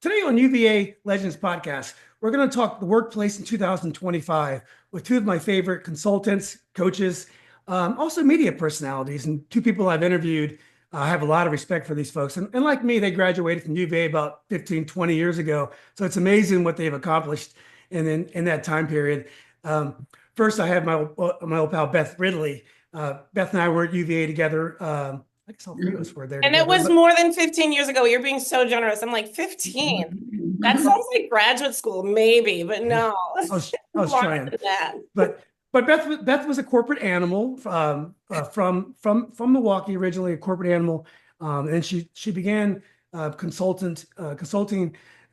Today on UVA Legends Podcast, we're going to talk the workplace in 2025 with two of my favorite consultants, coaches, also media personalities, and two people I've interviewed. I have a lot of respect for these folks. And like me, they graduated from UVA about 15, 20 years ago. So it's amazing what they've accomplished in that time period. First, I have my old pal, Beth Ridley. Beth and I were at UVA together. I guess all three of us were there And it together. was But more than 15 years ago. You're being so generous. I'm like, 15. That sounds like graduate school, maybe, but no, I was longer trying. than that. But Beth was a corporate animal from Milwaukee, originally a corporate animal, and she began consulting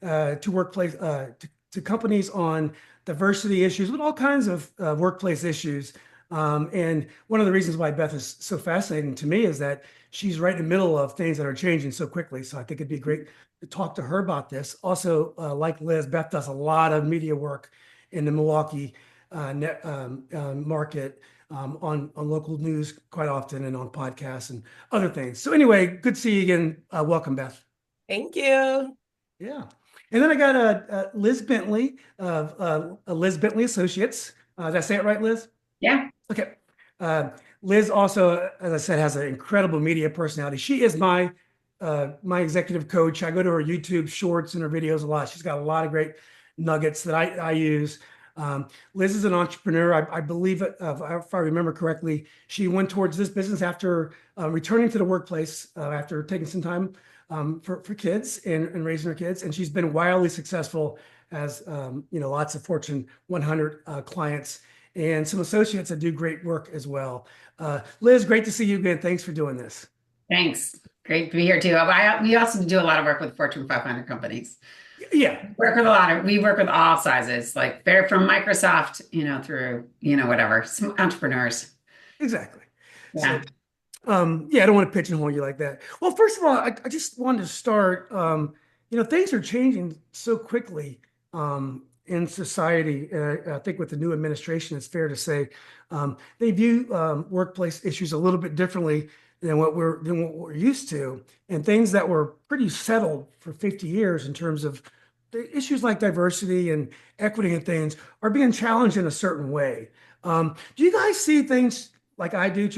to workplace to companies on diversity issues with all kinds of workplace issues. And one of the reasons why Beth is so fascinating to me is that she's right in the middle of things that are changing so quickly. So I think it'd be great to talk to her about this. Also, like Liz, Beth does a lot of media work in the Milwaukee market, on local news quite often and on podcasts and other things. So anyway, good to see you again. Welcome, Beth. Thank you. Yeah. And then I got Liz Bentley of Liz Bentley Associates. Did I say it right, Liz? Yeah. Okay. Uh, Liz also, as I said, has an incredible media personality. She is my executive coach. I go to her YouTube shorts and her videos a lot. She's got a lot of great nuggets that I use. Liz is an entrepreneur. I believe, if I remember correctly, she went towards this business after returning to the workplace after taking some time for kids and raising her kids. And she's been wildly successful as lots of Fortune 100 clients and some associates that do great work as well. Liz, great to see you again. Thanks for doing this. Thanks. Great to be here too. We also do a lot of work with Fortune 500 companies. Yeah. We work with all sizes, like they're from Microsoft, through, whatever, some entrepreneurs. Exactly. Yeah. So, yeah, I don't want to pigeonhole you like that. Well, first of all, I just wanted to start. Things are changing so quickly in society. I think with the new administration, it's fair to say they view workplace issues a little bit differently than what we're used to, and things that were pretty settled for 50 years in terms of the issues like diversity and equity and things are being challenged in a certain way. Do you guys see things like I do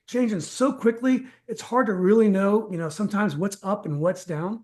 changing so quickly? It's hard to really know, sometimes what's up and what's down.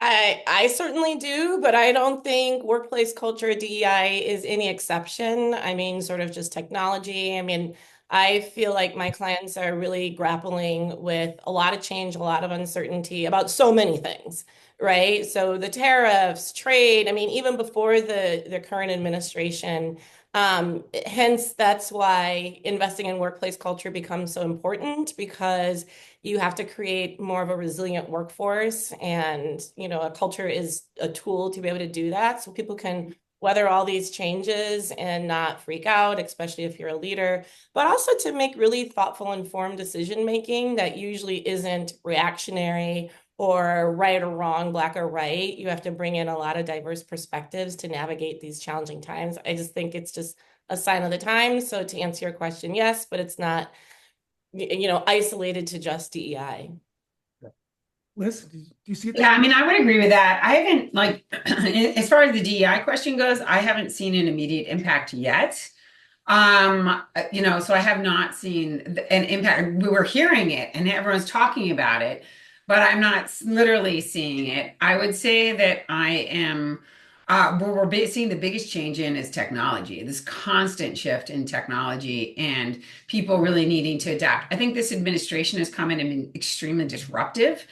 I certainly do, but I don't think workplace culture DEI is any exception. I mean, sort of just technology. I mean, I feel like my clients are really grappling with a lot of change, a lot of uncertainty about so many things, right? So the tariffs, trade, I mean, even before the current administration, hence that's why investing in workplace culture becomes so important because you have to create more of a resilient workforce, and a culture is a tool to be able to do that so people can weather all these changes and not freak out, especially if you're a leader, but also to make really thoughtful, informed decision making that usually isn't reactionary or right or wrong, black or white. You have to bring in a lot of diverse perspectives to navigate these challenging times. I just think it's just a sign of the times. So to answer your question, yes, but it's not isolated to just DEI. Liz, do you see it Yeah, that I way? mean, I would agree with that. I haven't as far as the DEI question goes, I haven't seen an immediate impact yet. So I have not seen an impact. We were hearing it and everyone's talking about it, but I'm not literally seeing it. I would say that I am, where seeing the biggest change in is technology, this constant shift in technology and people really needing to adapt. I think this administration has come in and been extremely disruptive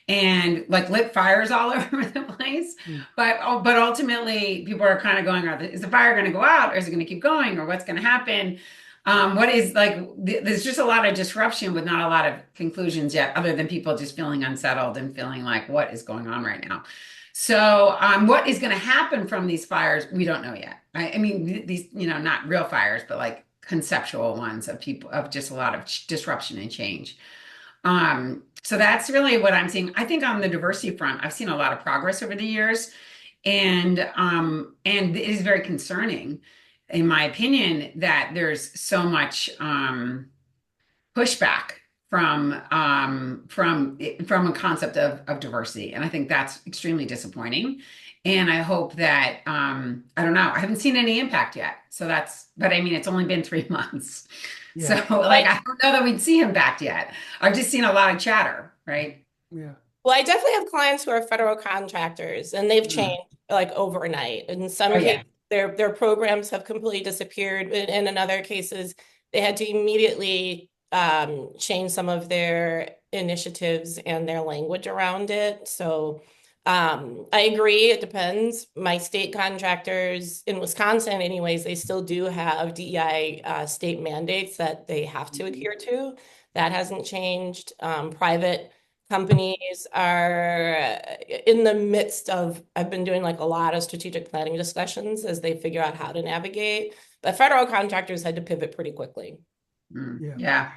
and like lit fires all over the place. Mm. But ultimately, people are kind of going, is the fire going to go out, or is it going to keep going, or what's going to happen? What is like? There's just a lot of disruption with not a lot of conclusions yet, other than people just feeling unsettled and feeling like, what is going on right now? So, what is going to happen from these fires? We don't know yet. I mean, these, not real fires, but like conceptual ones of people of just a lot of disruption and change. So that's really what I'm seeing. I think on the diversity front, I've seen a lot of progress over the years, and it is very concerning, in my opinion, that there's so much pushback from a concept of diversity. And I think that's extremely disappointing. And I hope that I don't know, I haven't seen any impact yet. So but I mean, it's only been 3 months. So Yeah. like I don't know that we'd see impact yet. I've just seen a lot of chatter, right? Yeah. Well, I definitely have clients who are federal contractors and they've changed like overnight. In some Oh cases, yeah. their programs have completely disappeared. In other cases, they had to immediately change some of their initiatives and their language around it. So I agree, it depends. My state contractors in Wisconsin, anyways, they still do have DEI state mandates that they have to adhere to. That hasn't changed. Private companies are in the midst of, I've been doing like a lot of strategic planning discussions as they figure out how to navigate, but federal contractors had to pivot pretty quickly. Yeah. Yeah.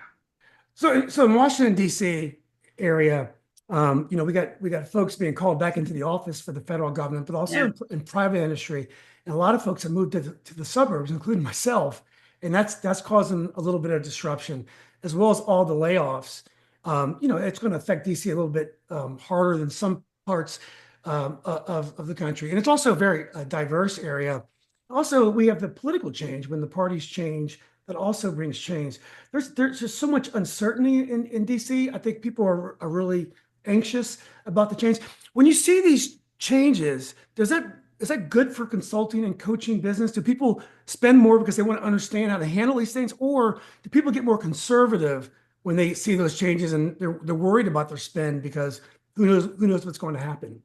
So in Washington, D.C. area, we got folks being called back into the office for the federal government, but also Yeah. in private industry. And a lot of folks have moved to the suburbs, including myself. And that's causing a little bit of disruption, as well as all the layoffs. It's going to affect DC a little bit harder than some parts of the country. And it's also a very diverse area. Also, we have the political change when the parties change, that also brings change. There's just so much uncertainty in DC. I think people are really anxious about the change. When you see these changes, is that good for consulting and coaching business? Do people spend more because they want to understand how to handle these things, or do people get more conservative when they see those changes and they're worried about their spend because who knows what's going to happen?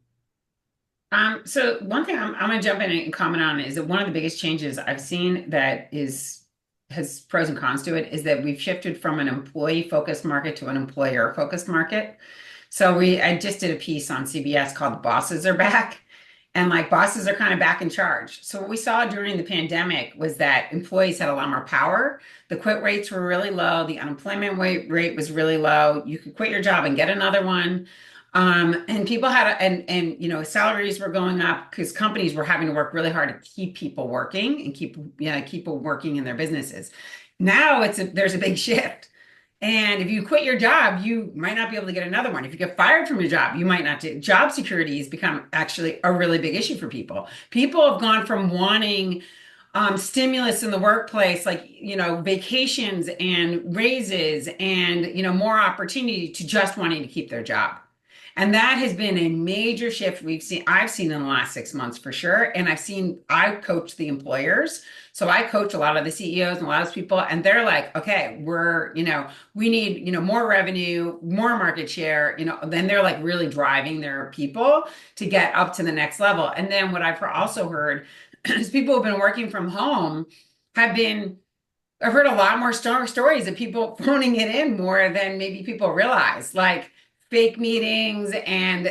So one thing I'm going to jump in and comment on is that one of the biggest changes I've seen that has pros and cons to it is that we've shifted from an employee-focused market to an employer-focused market. So I just did a piece on CBS called "Bosses Are Back," and like bosses are kind of back in charge. So what we saw during the pandemic was that employees had a lot more power. The quit rates were really low. The unemployment rate was really low. You could quit your job and get another one. And people and salaries were going up because companies were having to work really hard to keep people working and keep people working in their businesses. Now there's a big shift. And if you quit your job, you might not be able to get another one. If you get fired from your job, you might not do. Job security has become actually a really big issue for people. People have gone from wanting stimulus in the workplace, like, vacations and raises and, more opportunity to just wanting to keep their job. And that has been a major shift I've seen in the last 6 months for sure. And I coach the employers. So I coach a lot of the CEOs and a lot of those people, and they're like, okay, we need, more revenue, more market share, then they're like really driving their people to get up to the next level. And then what I've also heard is people who've been working from home I've heard a lot more stories of people phoning it in more than maybe people realize, like fake meetings and,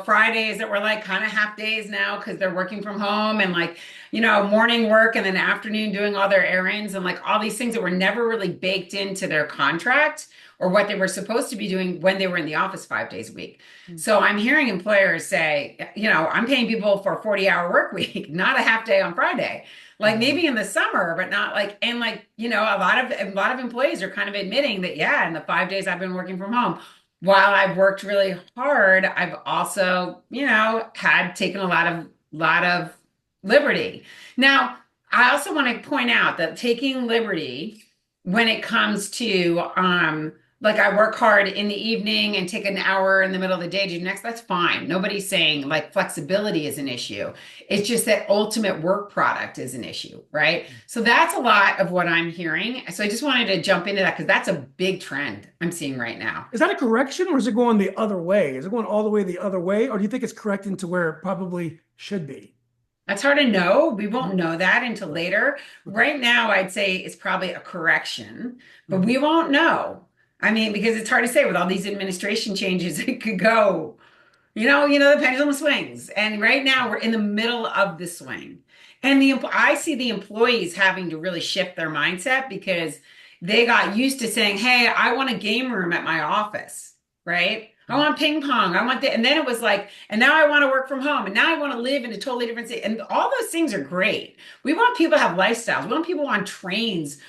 Fridays that were like kind of half days now because they're working from home, and like, morning work and then afternoon doing all their errands and like all these things that were never really baked into their contract or what they were supposed to be doing when they were in the office 5 days a week. So I'm hearing employers say, I'm paying people for a 40-hour work week, not a half day on Friday. Like maybe in the summer, but not like, and like, a lot of employees are kind of admitting that, yeah, in the 5 days I've been working from home, while I've worked really hard, I've also, had taken a lot of liberty. Now, I also want to point out that taking liberty when it comes to like I work hard in the evening and take an hour in the middle of the day to do next, that's fine. Nobody's saying like flexibility is an issue. It's just that ultimate work product is an issue, right? So that's a lot of what I'm hearing. So I just wanted to jump into that because that's a big trend I'm seeing right now. Is that a correction, or is it going the other way? Is it going all the way the other way, or do you think it's correcting to where it probably should be? That's hard to know. We won't know that until later. Right now, I'd say it's probably a correction, but we won't know. I mean, because it's hard to say with all these administration changes, it could go, the pendulum swings. And right now we're in the middle of the swing. And I see the employees having to really shift their mindset because they got used to saying, hey, I want a game room at my office, right? I want ping pong. I want that. And then it was like, and now I want to work from home. And now I want to live in a totally different city. And all those things are great. We want people to have lifestyles. We want people on trains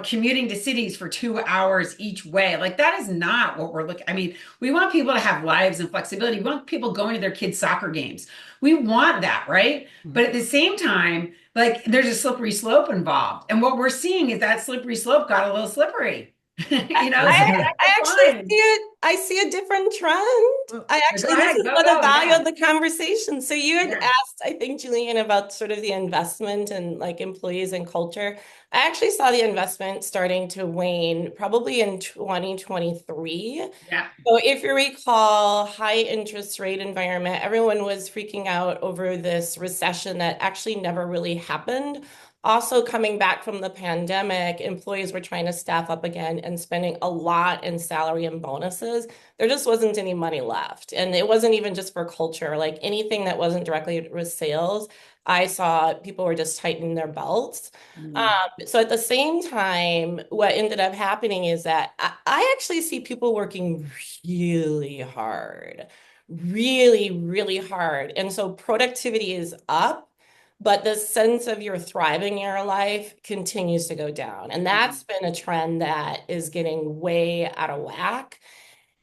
commuting to cities for 2 hours each way. Like that is not what we're looking. I mean, we want people to have lives and flexibility. We want people going to their kids' soccer games. We want that, right? But at the same time, like there's a slippery slope involved. And what we're seeing is that slippery slope got a little slippery. So I that's actually fine. see it. I see a different trend. I Go actually, this ahead, is go, what the go, value yeah. of the conversation. So you had Yeah. asked, I think, Julian, about sort of the investment and like employees and culture. I actually saw the investment starting to wane probably in 2023. Yeah. So if you recall, high interest rate environment, everyone was freaking out over this recession that actually never really happened. Also, coming back from the pandemic, employees were trying to staff up again and spending a lot in salary and bonuses. There just wasn't any money left. And it wasn't even just for culture, like anything that wasn't directly with sales. I saw people were just tightening their belts. Mm. So at the same time, what ended up happening is that I actually see people working really hard, really, really hard. And so productivity is up, but the sense of you're thriving in your life continues to go down. And that's been a trend that is getting way out of whack.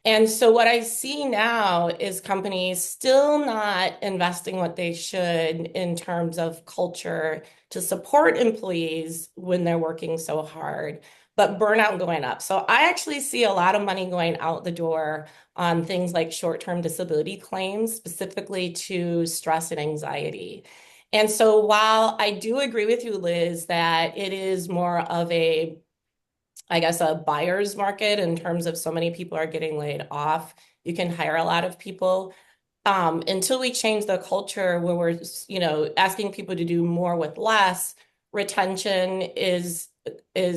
And so what I see now is companies still not investing what they should in terms of culture to support employees when they're working so hard, but burnout going up. So I actually see a lot of money going out the door on things like short-term disability claims, specifically to stress and anxiety. And so while I do agree with you, Liz, that it is more of a I guess, a buyer's market in terms of so many people are getting laid off. You can hire a lot of people. Until we change the culture where we're, asking people to do more with less, retention is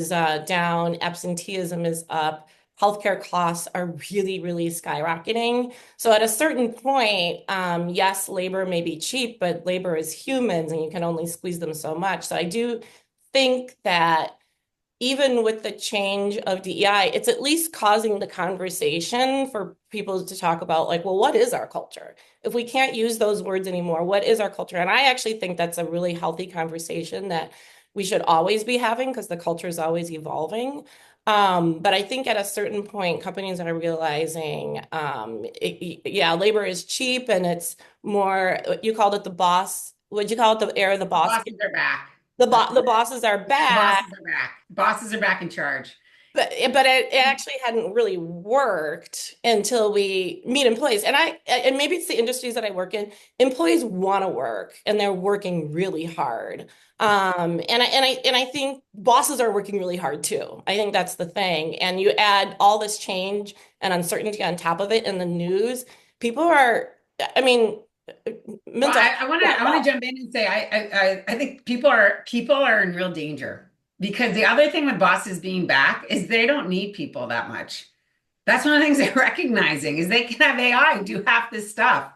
down, absenteeism is up, healthcare costs are really, really skyrocketing. So at a certain point, yes, labor may be cheap, but labor is humans and you can only squeeze them so much. So I do think that even with the change of DEI, it's at least causing the conversation for people to talk about, like, well, what is our culture? If we can't use those words anymore, what is our culture? And I actually think that's a really healthy conversation that we should always be having because the culture is always evolving. But I think at a certain point, companies are realizing, yeah, labor is cheap and it's more, you called it the boss, would you call it the air of the The boss? bosses are back. The bosses are The back. bosses are back. Bosses are back in charge. But it actually hadn't really worked until we meet employees. And maybe it's the industries that I work in. Employees want to work and they're working really hard. And I think bosses are working really hard too. I think that's the thing. And you add all this change and uncertainty on top of it in the news, people are, I mean, Well, mental I want to I want to jump in and say I think people are in real danger because the other thing with bosses being back is they don't need people that much. That's one of the things they're recognizing is they can have AI do half this stuff.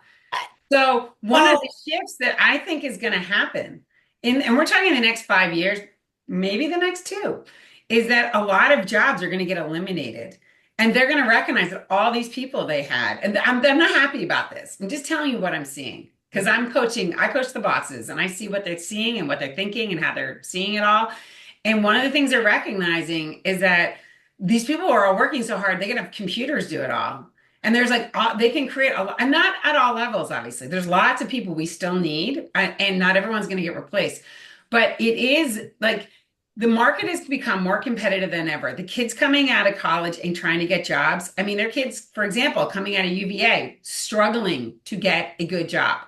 So one of well, the shifts that I think is going to happen and we're talking the next 5 years, maybe the next two, is that a lot of jobs are going to get eliminated. And they're going to recognize that all these people they had, and I'm not happy about this. I'm just telling you what I'm seeing because I coach the bosses and I see what they're seeing and what they're thinking and how they're seeing it all. And one of the things they're recognizing is that these people are all working so hard, they can have computers do it all. And there's like, they can create a lot, and not at all levels, obviously. There's lots of people we still need, and not everyone's going to get replaced. But it is like the market has become more competitive than ever. The kids coming out of college and trying to get jobs. I mean, their kids, for example, coming out of UVA, struggling to get a good job.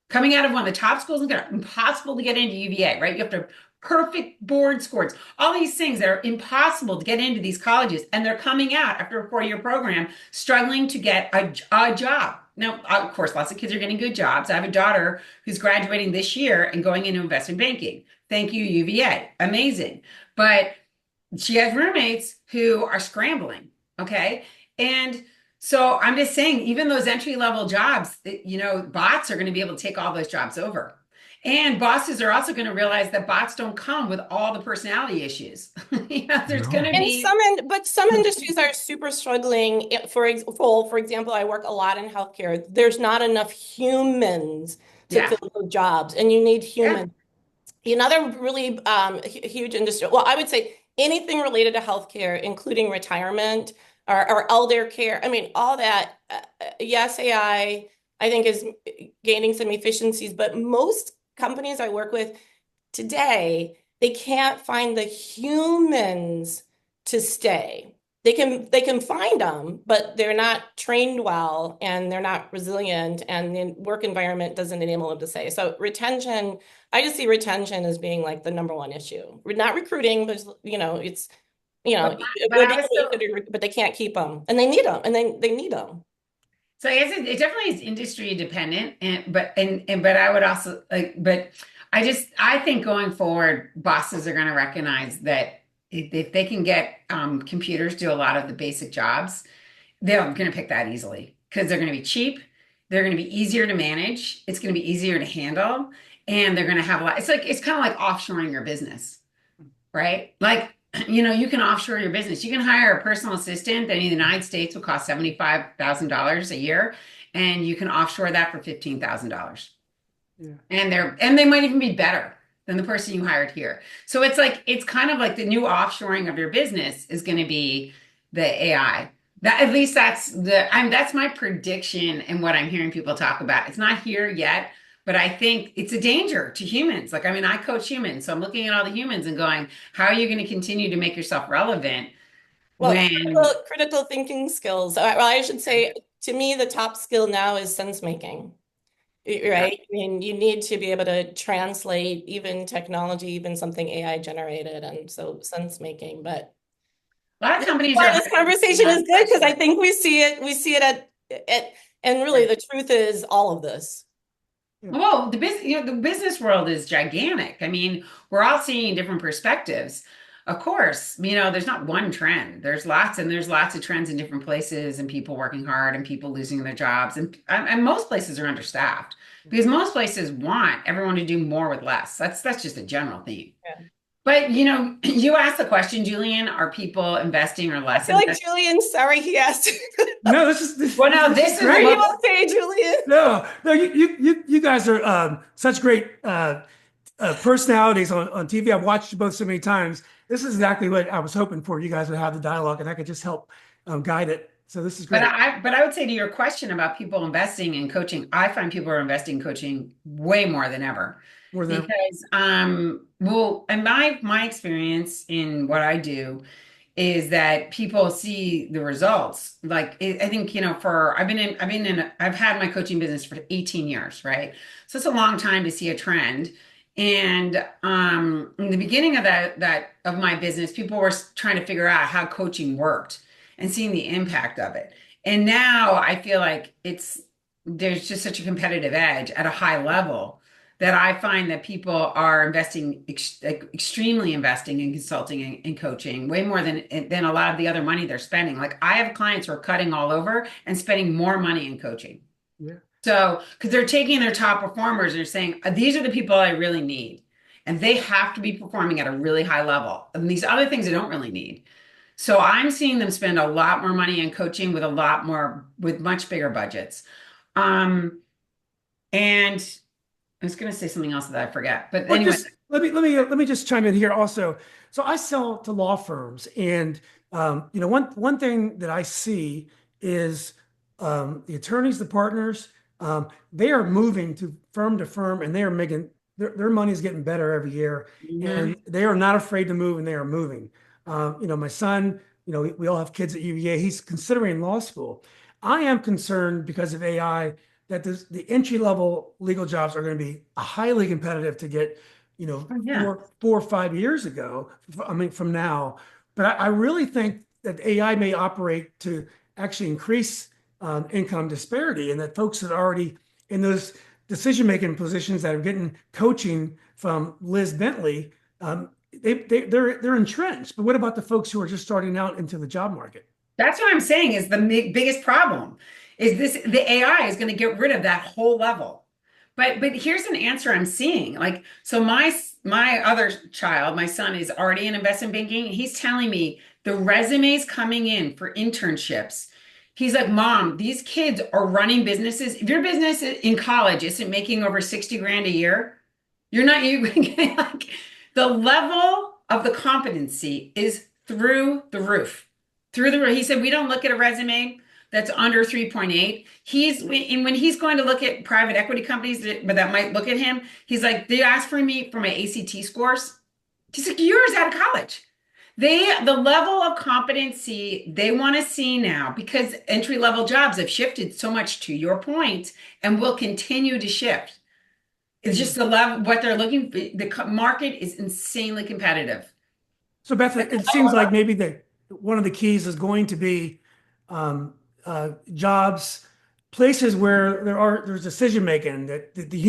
Coming out of one of the top schools in Canada, impossible to get into UVA, right? You have to perfect board scores, all these things that are impossible to get into these colleges. And they're coming out after a 4-year program, struggling to get a job. Now, of course, lots of kids are getting good jobs. I have a daughter who's graduating this year and going into investment banking. Thank you, UVA. Amazing. But she has roommates who are scrambling. Okay. And so I'm just saying, even those entry level jobs, bots are going to be able to take all those jobs over. And bosses are also going to realize that bots don't come with all the personality issues. There's going to No. and be, some industries are super struggling. For example, I work a lot in healthcare. There's not enough humans to yeah, fill the jobs, and you need yeah, humans. Another really huge industry, well, I would say anything related to healthcare, including retirement or elder care. I mean, all that. Yes, I think is gaining some efficiencies, but most companies I work with today, they can't find the humans to stay. They can find them, but they're not trained well and they're not resilient, and the work environment doesn't enable them to stay. So retention, I just see retention as being like the number one issue. We're not recruiting, but it's it But would I be was great still, but they can't keep them, and they need them, and they need them. so I guess it definitely is industry dependent, but I would also like, but I think going forward, bosses are going to recognize that if they can get computers do a lot of the basic jobs, they're going to pick that easily because they're going to be cheap, they're going to be easier to manage, it's going to be easier to handle, and they're going to have a lot. It's kind of like offshoring your business, right? Like, you can offshore your business. You can hire a personal assistant that in the United States will cost $75,000 a year, and you can offshore that for $15,000. Yeah. And they might even be better than the person you hired here. So it's kind of like the new offshoring of your business is going to be the AI. That at least that's my prediction and what I'm hearing people talk about. It's not here yet, but I think it's a danger to humans. Like, I mean, I coach humans, so I'm looking at all the humans and going, how are you going to continue to make yourself relevant Well, when critical thinking skills. Well, I should say, to me, the top skill now is sense making. Right? I mean, you need to be able to translate even technology, even something AI generated, and so sense making. But a lot of companies are why this hiring conversation is good, because I non-specialists. think we see it and really the truth is all of this. Well, the business world is gigantic. I mean, we're all seeing different perspectives. Of course, there's not one trend. There's lots of trends in different places, and people working hard, and people losing their jobs, and most places are understaffed because most places want everyone to do more with less. That's just a general theme. Yeah. But you asked the question, Julian, are people investing or I less feel like investing? Julian, sorry he asked. No, this Well, no, this this is is Are great. you what okay, Julian? No, you guys are such great personalities on TV. I've watched you both so many times. This is exactly what I was hoping for. You guys would have the dialogue, and I could just help guide it. So this is But great. I would say to your question about people investing in coaching, I find people are investing in coaching way more than ever. More than Because well, and my experience in what I do is that people see the results. Like I think, I've had my coaching business for 18 years, right? So it's a long time to see a trend. And in the beginning of that of my business, people were trying to figure out how coaching worked and seeing the impact of it. And now I feel like there's just such a competitive edge at a high level that I find that people are extremely investing in consulting and coaching way more than a lot of the other money they're spending. Like, I have clients who are cutting all over and spending more money in coaching. Yeah. So, because they're taking their top performers and they're saying, these are the people I really need. And they have to be performing at a really high level. And these other things I don't really need. So I'm seeing them spend a lot more money in coaching with much bigger budgets. And I was going to say something else that I forget, but Well, anyway. just let me just chime in here also. So I sell to law firms, and one thing that I see is the attorneys, the partners, they are moving to firm, and they are making their money is getting better every year, and they are not afraid to move, and they are moving. My son, we all have kids at UVA. He's considering law school. I am concerned because of AI that the entry level legal jobs are going to be highly competitive to get, Yeah. 4 or 5 years ago. I mean, from now. But I really think that AI may operate to actually increase income disparity, and that folks that are already in those decision-making positions that are getting coaching from Liz Bentley, they're entrenched. But what about the folks who are just starting out into the job market? That's what I'm saying is the biggest problem is the AI is going to get rid of that whole level. But here's an answer I'm seeing. Like, so my other child, my son, is already in investment banking. He's telling me the resumes coming in for internships. He's like, Mom, these kids are running businesses. If your business in college isn't making over 60 grand a year, you're not, you like the level of the competency is through the roof. Through the roof. He said, we don't look at a resume that's under 3.8. When he's going to look at private equity companies that might look at him, he's like, they ask for me for my ACT scores. He's like, yours out of college. The level of competency they want to see now, because entry level jobs have shifted so much, to your point, and will continue to shift. It's just the level, what they're looking for. The market is insanely competitive. So Beth, it seems like maybe one of the keys is going to be jobs, places where there's decision making, that the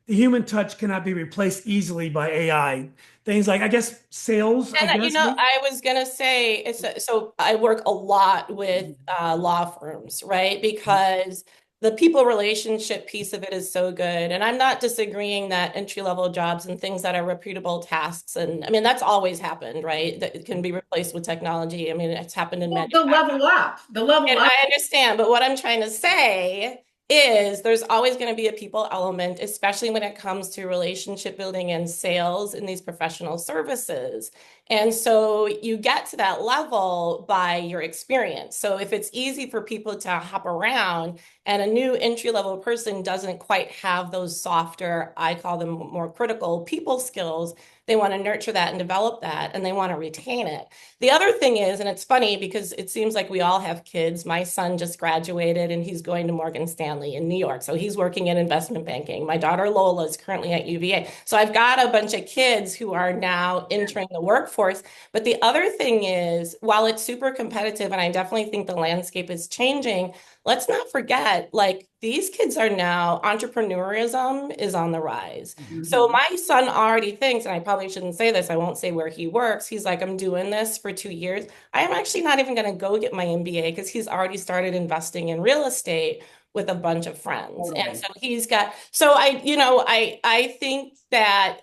human touch cannot be replaced easily by AI. Things like, I guess, sales. And I was gonna say, so I work a lot with law firms, right? Because the people relationship piece of it is so good. And I'm not disagreeing that entry-level jobs and things that are reputable tasks, and I mean, that's always happened, right? That it can be replaced with technology. I mean, it's happened in many. The level up. And I understand, but what I'm trying to say is there's always going to be a people element, especially when it comes to relationship building and sales in these professional services. And so you get to that level by your experience. So if it's easy for people to hop around and a new entry-level person doesn't quite have those softer, I call them more critical people skills, they want to nurture that and develop that, and they want to retain it. The other thing is, and it's funny because it seems like we all have kids. My son just graduated and he's going to Morgan Stanley in New York. So he's working in investment banking. My daughter Lola is currently at UVA. So I've got a bunch of kids who are now entering the workforce. But the other thing is, while it's super competitive, and I definitely think the landscape is changing, let's not forget, like, these kids are now, entrepreneurism is on the rise. Mm-hmm. So my son already thinks, and I probably shouldn't say this, I won't say where he works. He's like, I'm doing this for 2 years. I am actually not even going to go get my MBA because he's already started investing in real estate with a bunch of friends. Okay. And so he's got, so I think that,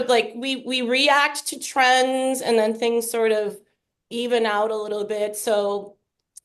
like we react to trends and then things sort of even out a little bit. So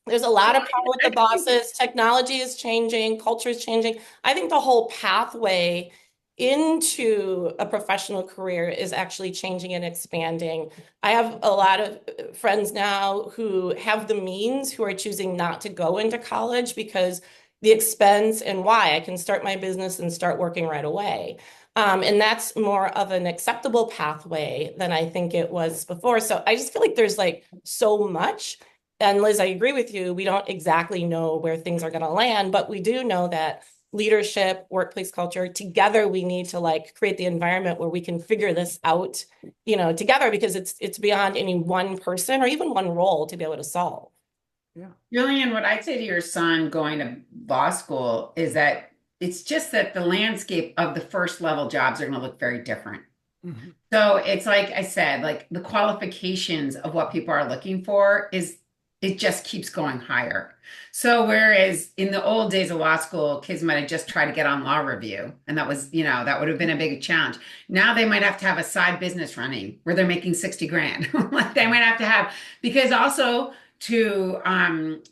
there's a lot of power with the bosses. Technology is changing, culture is changing. I think the whole pathway into a professional career is actually changing and expanding. I have a lot of friends now who have the means, who are choosing not to go into college because the expense and why. I can start my business and start working right away. And that's more of an acceptable pathway than I think it was before. So I just feel like there's like so much. And Liz, I agree with you. We don't exactly know where things are going to land, but we do know that leadership, workplace culture, together we need to like create the environment where we can figure this out, together, because it's beyond any one person or even one role to be able to solve. Yeah. Julian, what I'd say to your son going to law school is that it's just that the landscape of the first level jobs are going to look very different. Mm-hmm. So it's like I said, like the qualifications of what people are looking for it just keeps going higher. So whereas in the old days of law school, kids might have just tried to get on law review, and that was, that would have been a big challenge. Now they might have to have a side business running where they're making 60 grand. Like they might have to have, because also to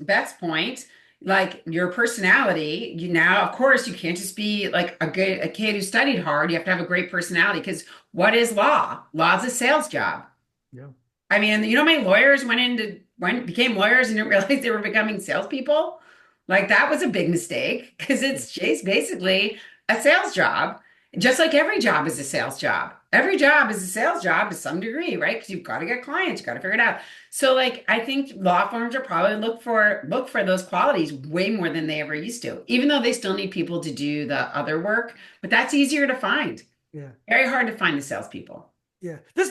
Beth's point, like your personality, now, of course, you can't just be like a kid who studied hard. You have to have a great personality, because what is law? Law is a sales job. Yeah. I mean, how many lawyers became lawyers and didn't realize they were becoming salespeople? Like that was a big mistake, because it's basically a sales job, just like every job is a sales job. Every job is a sales job to some degree, right? Because you've got to get clients, you've got to figure it out. So like, I think law firms are probably look for those qualities way more than they ever used to, even though they still need people to do the other work, but that's easier to find. Yeah. Very hard to find the salespeople. Yeah. That's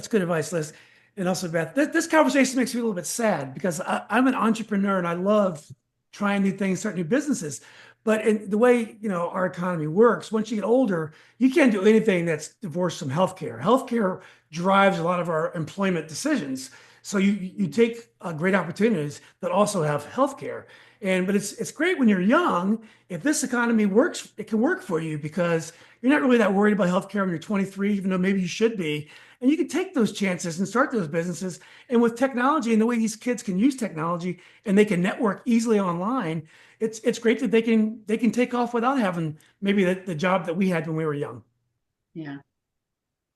good advice, Liz. And also Beth, this conversation makes me a little bit sad, because I'm an entrepreneur and I love trying new things, start new businesses. But in the way, our economy works, once you get older, you can't do anything that's divorced from healthcare. Healthcare drives a lot of our employment decisions. So you take great opportunities that also have healthcare. But it's great when you're young. If this economy works, it can work for you, because you're not really that worried about healthcare when you're 23, even though maybe you should be. And you can take those chances and start those businesses. And with technology and the way these kids can use technology and they can network easily online, it's great that they can take off without having maybe the job that we had when we were young. Yeah.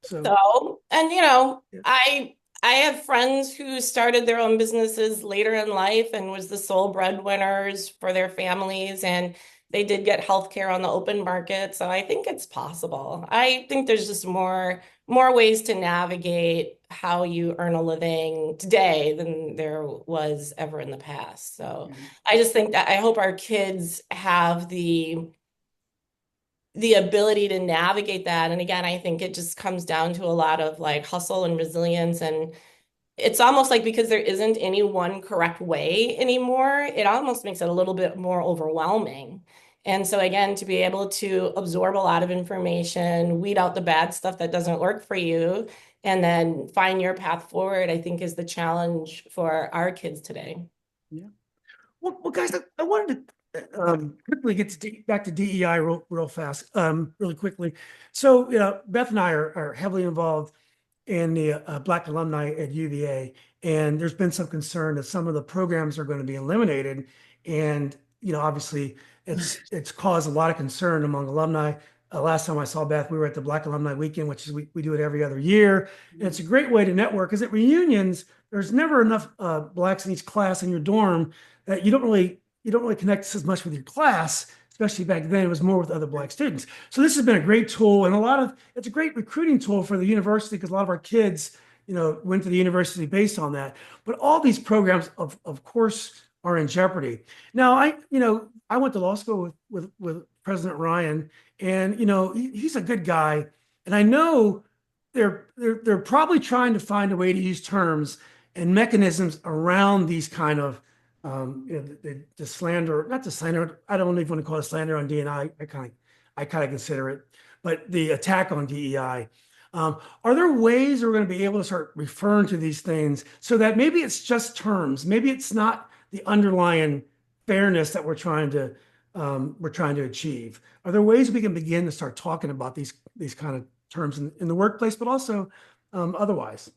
So, So, and yeah. I have friends who started their own businesses later in life and was the sole breadwinners for their families, and they did get healthcare on the open market. So I think it's possible. I think there's just more ways to navigate how you earn a living today than there was ever in the past. So Yeah. I just think that I hope our kids have the ability to navigate that. And again, I think it just comes down to a lot of like hustle and resilience. And it's almost like because there isn't any one correct way anymore, it almost makes it a little bit more overwhelming. And so again, to be able to absorb a lot of information, weed out the bad stuff that doesn't work for you, and then find your path forward, I think is the challenge for our kids today. Yeah. Well, guys, I wanted to quickly get back to DEI real fast, really quickly. So, Beth and I are heavily involved in the Black alumni at UVA, and there's been some concern that some of the programs are going to be eliminated, and obviously, it's caused a lot of concern among alumni. Last time I saw Beth, we were at the Black Alumni Weekend, which is we do it every other year, and it's a great way to network. Because at reunions, there's never enough Blacks in each class in your dorm that you don't really connect as much with your class, especially back then. It was more with other Black students. So this has been a great tool, and it's a great recruiting tool for the university because a lot of our kids, went to the university based on that. But all these programs, of course, are in jeopardy. Now, I went to law school with President Ryan, and he's a good guy, and I know they're probably trying to find a way to use terms and mechanisms around these kind of the slander, not the slander. I don't even want to call it slander on DNI. I kind of consider it, but the attack on DEI. Are there ways we're going to be able to start referring to these things so that maybe it's just terms, maybe it's not the underlying fairness that we're trying to achieve? Are there ways we can begin to start talking about these kind of terms in the workplace, but also otherwise?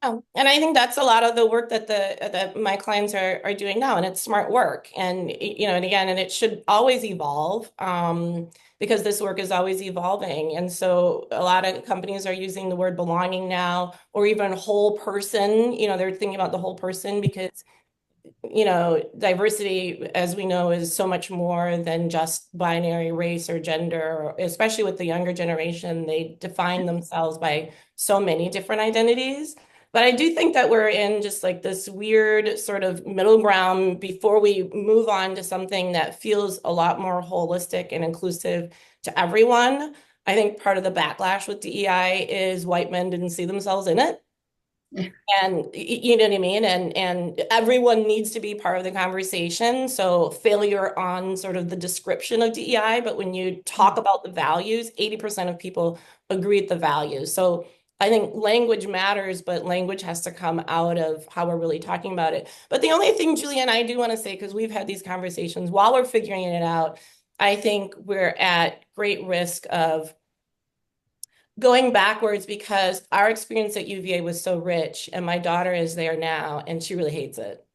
Oh, and I think that's a lot of the work that my clients are doing now, and it's smart work. And and again, and it should always evolve, because this work is always evolving. And so a lot of companies are using the word belonging now, or even whole person. They're thinking about the whole person because diversity, as we know, is so much more than just binary race or gender, especially with the younger generation. They define themselves by so many different identities. But I do think that we're in just like this weird sort of middle ground before we move on to something that feels a lot more holistic and inclusive to everyone. I think part of the backlash with DEI is white men didn't see themselves in it. Yeah. And you know what I mean? And everyone needs to be part of the conversation. So failure on sort of the description of DEI, but when you talk about the values, 80% of people agree with the values. So I think language matters, but language has to come out of how we're really talking about it. But the only thing, Julian, I do want to say, because we've had these conversations while we're figuring it out, I think we're at great risk of going backwards because our experience at UVA was so rich, and my daughter is there now, and she really hates it.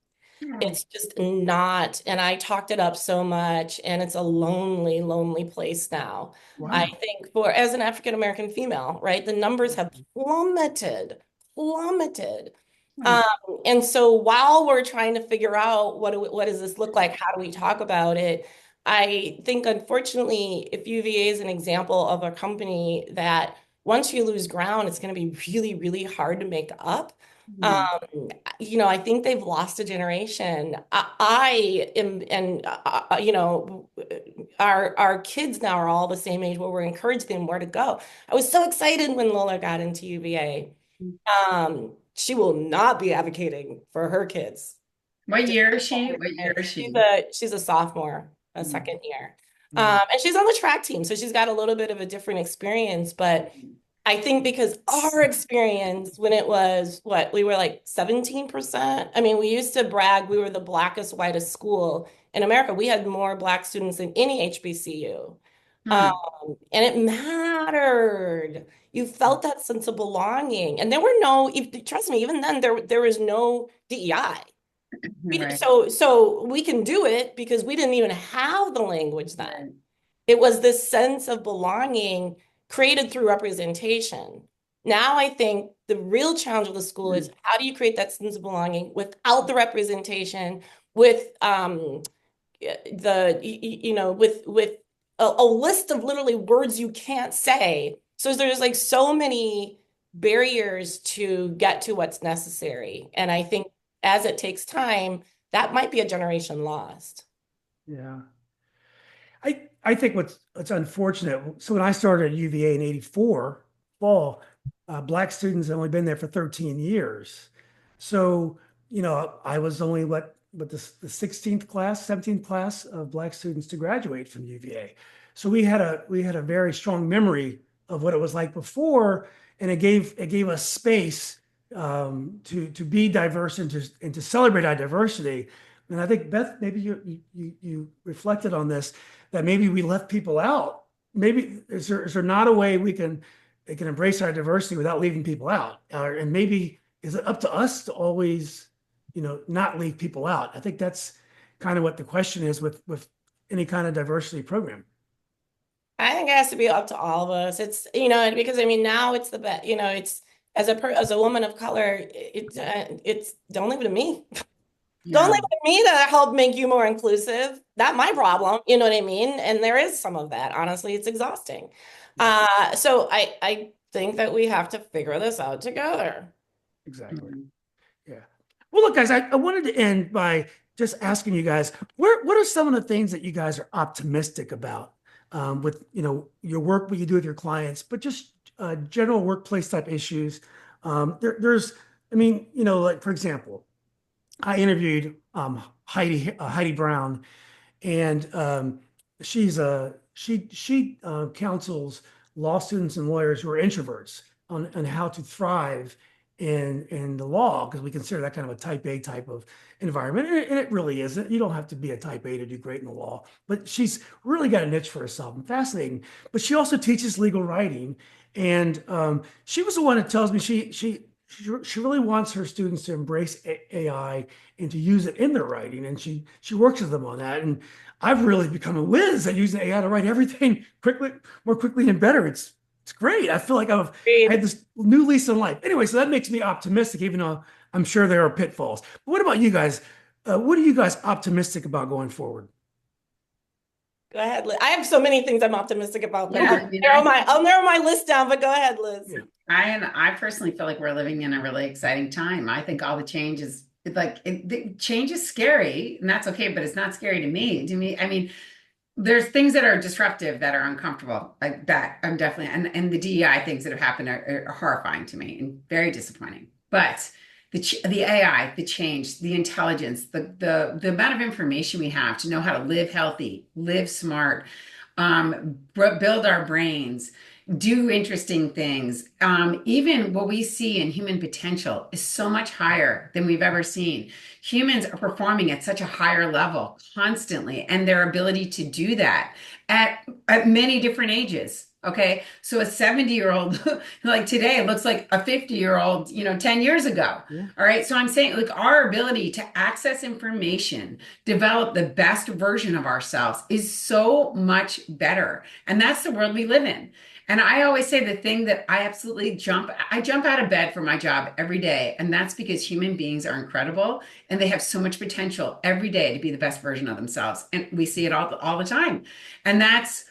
Oh, It's just not, and I talked it up so much, and it's a lonely, lonely place now. I Wow. think as an African American female, right, the numbers have plummeted, plummeted. hmm. Um, and so while we're trying to figure out what does this look like, how do we talk about it, I think unfortunately, if UVA is an example of a company that once you lose ground, it's going to be really, really hard to make up. Hmm. I think they've lost a generation. I am, and our kids now are all the same age where we're encouraging them where to go. I was so excited when Lola got into UVA. She will not be advocating for her kids. What year is she? What year is She's she? a sophomore, a Hmm. second year. Hmm. And she's on the track team, so she's got a little bit of a different experience, but I think because our experience when it was what we were like 17%. I mean, we used to brag we were the blackest, whitest school in America. We had more black students than any HBCU. Um, Hmm. and it mattered. You felt that sense of belonging. And there were no, trust me, even then there was no DEI. Right. So we can do it because we didn't even have the language then. Right. It was this sense of belonging. created through representation. Now I think the real challenge of the school is how do you create that sense of belonging without the representation, with with a list of literally words you can't say. So there's like so many barriers to get to what's necessary. And I think as it takes time, that might be a generation lost. Yeah. I think what's unfortunate. So when I started at UVA in '84 fall, Black students had only been there for 13 years. So, I was only what the 16th class, 17th class of Black students to graduate from UVA. So we had a very strong memory of what it was like before, and it gave us space to be diverse and to celebrate our diversity. And I think, Beth, maybe you reflected on this, that maybe we left people out. Maybe is there not a way they can embrace our diversity without leaving people out? And maybe is it up to us to always, not leave people out? I think that's kind of what the question is with any kind of diversity program. I think it has to be up to all of us. It's, because I mean, now it's the best, it's as a woman of color, it's don't leave it to me. Don't leave Yeah. it to me to help make you more inclusive. Not my problem, you know what I mean? And there is some of that. Honestly, it's exhausting. So I think that we have to figure this out together. Exactly. Mhm. Yeah. Well, look, guys, I wanted to end by just asking you guys, what are some of the things that you guys are optimistic about with, your work, what you do with your clients, but just general workplace type issues. I mean, like for example, I interviewed Heidi Brown, and she counsels law students and lawyers who are introverts on how to thrive in the law, because we consider that kind of a type A type of environment, and it really isn't. You don't have to be a type A to do great in the law, but she's really got a niche for herself and fascinating. But she also teaches legal writing, and she was the one that tells me she really wants her students to embrace AI and to use it in their writing, and she works with them on that. And I've really become a whiz at using AI to write everything more quickly and better. It's great. I feel like I had this new lease on life. Anyway, so that makes me optimistic, even though I'm sure there are pitfalls. But what about you guys? What are you guys optimistic about going forward? Go ahead, Liz. I have so many things I'm optimistic about, but Yeah, I mean, I'll narrow my list down, but go ahead, Liz. Yeah. I personally feel like we're living in a really exciting time. I think all the change is the change is scary, and that's okay, but it's not scary to me. To me, I mean, there's things that are disruptive that are uncomfortable, like that. I'm definitely, and the DEI things that have happened are horrifying to me and very disappointing. But the AI, the change, the intelligence, the amount of information we have to know how to live healthy, live smart, build our brains, do interesting things. Even what we see in human potential is so much higher than we've ever seen. Humans are performing at such a higher level constantly, and their ability to do that at many different ages. Okay. So a 70-year-old like today looks like a 50-year-old, 10 years ago. Yeah. All right. So I'm saying like our ability to access information, develop the best version of ourselves is so much better. And that's the world we live in. And I always say the thing that I jump out of bed for my job every day. And that's because human beings are incredible and they have so much potential every day to be the best version of themselves. And we see it all the time. And that's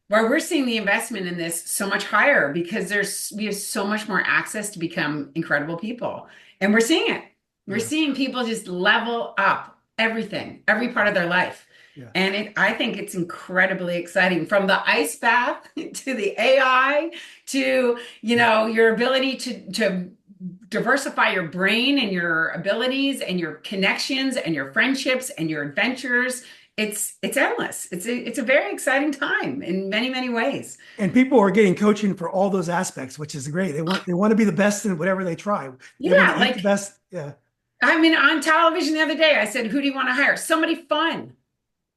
why we're seeing the investment in this so much higher, because we have so much more access to become incredible people. And we're seeing it. We're Yeah. seeing people just level up everything, every part of their life. Yeah. And I think it's incredibly exciting, from the ice bath to the AI to, your ability to diversify your brain and your abilities and your connections and your friendships and your adventures. It's endless. It's a very exciting time in many, many ways. And people are getting coaching for all those aspects, which is great. They want to be the best in whatever they try. They want Yeah, to eat the like best. Yeah. I mean, on television the other day, I said, "Who do you want to hire? Somebody fun."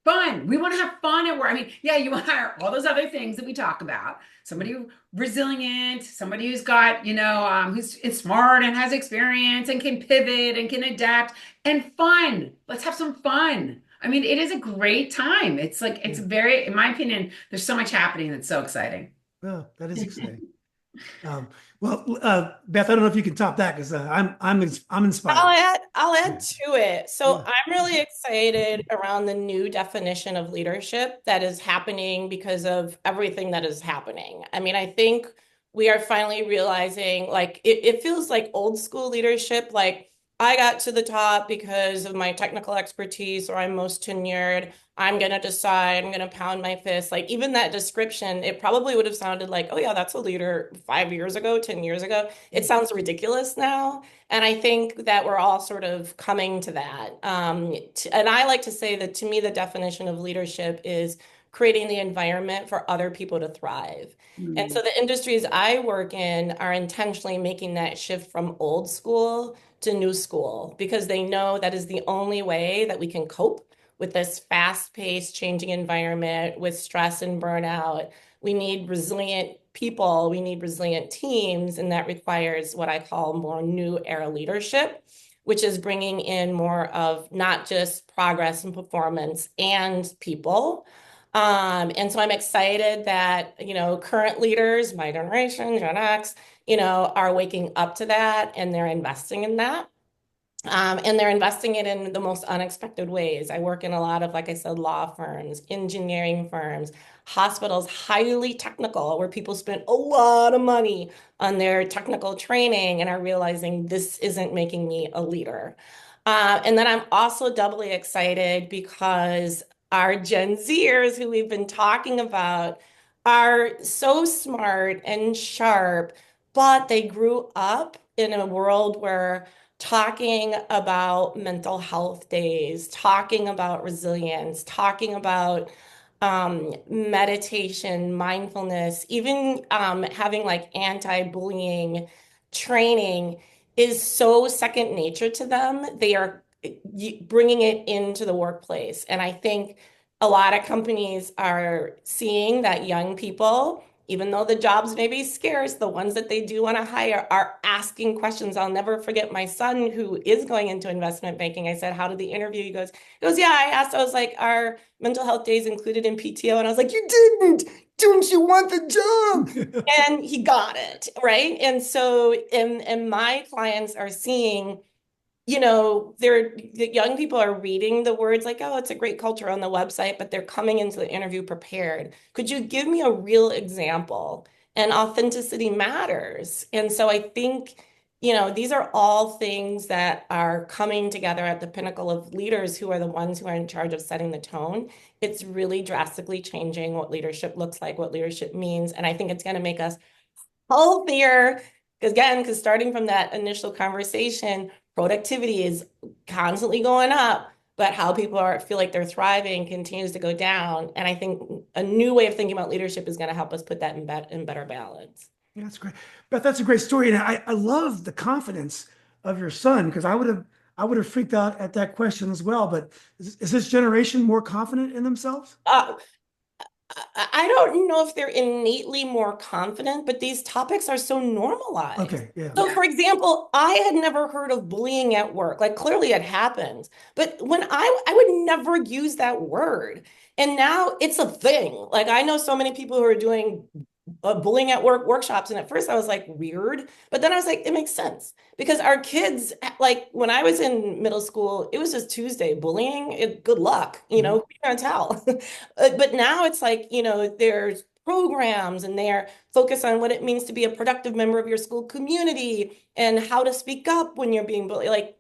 Fun. We want to have fun at work. I mean, yeah, you want to hire all those other things that we talk about. Somebody resilient, somebody who's got, who's smart and has experience and can pivot and can adapt, and fun. Let's have some fun. I mean, it is a great time. It's like, it's Yeah. very, in my opinion, there's so much happening that's so exciting. Oh, that is exciting. Beth, I don't know if you can top that because I'm inspired. I'll Yeah. add to it. So Yeah. I'm really excited around the new definition of leadership that is happening because of everything that is happening. I mean, I think we are finally realizing like it feels like old school leadership, like I got to the top because of my technical expertise or I'm most tenured. I'm gonna decide, I'm gonna pound my fist. Like even that description, it probably would have sounded like, oh yeah, that's a leader 5 years ago, 10 years ago. It sounds ridiculous now. And I think that we're all sort of coming to that. And I like to say that to me, the definition of leadership is creating the environment for other people to thrive. And so Mm. the industries I work in are intentionally making that shift from old school to new school because they know that is the only way that we can cope with this fast-paced changing environment with stress and burnout. We need resilient people, we need resilient teams, and that requires what I call more new era leadership, which is bringing in more of not just progress and performance and people. And so I'm excited that, current leaders, my generation, Gen X, are waking up to that and they're investing in that. And they're investing it in the most unexpected ways. I work in a lot of, like I said, law firms, engineering firms, hospitals, highly technical, where people spend a lot of money on their technical training and are realizing this isn't making me a leader. And then I'm also doubly excited because our Gen Zers, who we've been talking about, are so smart and sharp, but they grew up in a world where talking about mental health days, talking about resilience, talking about meditation, mindfulness, even having like anti-bullying training is so second nature to them. They are bringing it into the workplace. And I think a lot of companies are seeing that young people, even though the jobs may be scarce, the ones that they do want to hire are asking questions. I'll never forget my son who is going into investment banking. I said, how did the interview? He goes, yeah, I asked, I was like, are mental health days included in PTO? And I was like, you didn't. Don't you want the job? And he got it, right? And so, and my clients are seeing the young people are reading the words like, oh, it's a great culture on the website, but they're coming into the interview prepared. Could you give me a real example? And authenticity matters. And so I think, these are all things that are coming together at the pinnacle of leaders who are the ones who are in charge of setting the tone. It's really drastically changing what leadership looks like, what leadership means. And I think it's going to make us healthier. Because starting from that initial conversation, productivity is constantly going up, but how people feel like they're thriving continues to go down. And I think a new way of thinking about leadership is going to help us put that in better balance. Yeah, that's great. Beth, that's a great story. And I love the confidence of your son because I would have freaked out at that question as well. But is this generation more confident in themselves? I don't know if they're innately more confident, but these topics are so normalized. Okay, yeah. So, Yeah. for example, I had never heard of bullying at work. Like, clearly it happens, but when I would never use that word, and now it's a thing. Like, I know so many people who are doing bullying at work workshops, and at first I was like weird, but then I was like, it makes sense because our kids, like when I was in middle school, it was just Tuesday bullying. Good luck, Mhm. who you gonna tell? But now it's like, there's programs and they're focused on what it means to be a productive member of your school community and how to speak up when you're being bullied. Like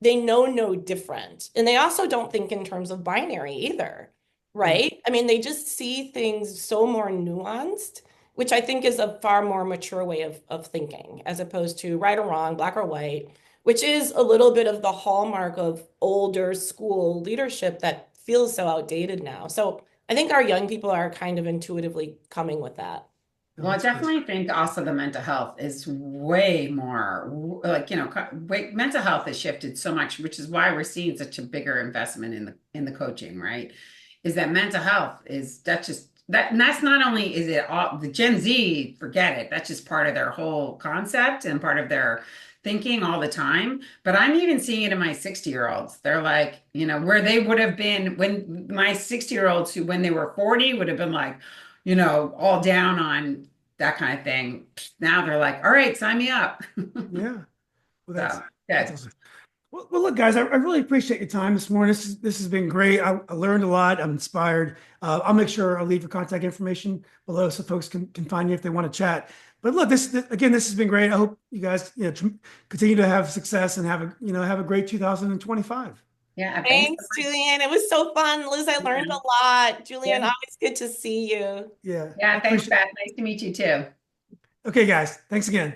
they know no different. And they also don't think in terms of binary either, Yeah. right? I mean, they just see things so more nuanced, which I think is a far more mature way of thinking, as opposed to right or wrong, black or white, which is a little bit of the hallmark of older school leadership that feels so outdated now. So I think our young people are kind of intuitively coming with that. No, Well, I that's good. definitely think also the mental health is way more like, mental health has shifted so much, which is why we're seeing such a bigger investment in the coaching, right? Is that mental health is that's just that and that's not only is it all the Gen Z, forget it. That's just part of their whole concept and part of their thinking all the time. But I'm even seeing it in my 60-year-olds. They're like, where they would have been when my 60-year-olds who when they were 40 would have been like, all down on that kind of thing. Now they're like, all right, sign me up. Yeah. Well, So that's good. awesome. Well, look, guys, I really appreciate your time this morning. This has been great. I learned a lot. I'm inspired. I'll make sure I'll leave your contact information below so folks can find you if they want to chat. But look, again, this has been great. I hope you guys, continue to have success and have a great 2025. Yeah, thanks so Thanks, much. Julian. It was so fun. Liz, I learned Yeah. a lot. Julian, Yeah. always good to see you. Yeah, I Yeah, thanks, appreciate. Beth. Nice to meet you too. Okay, guys, thanks again.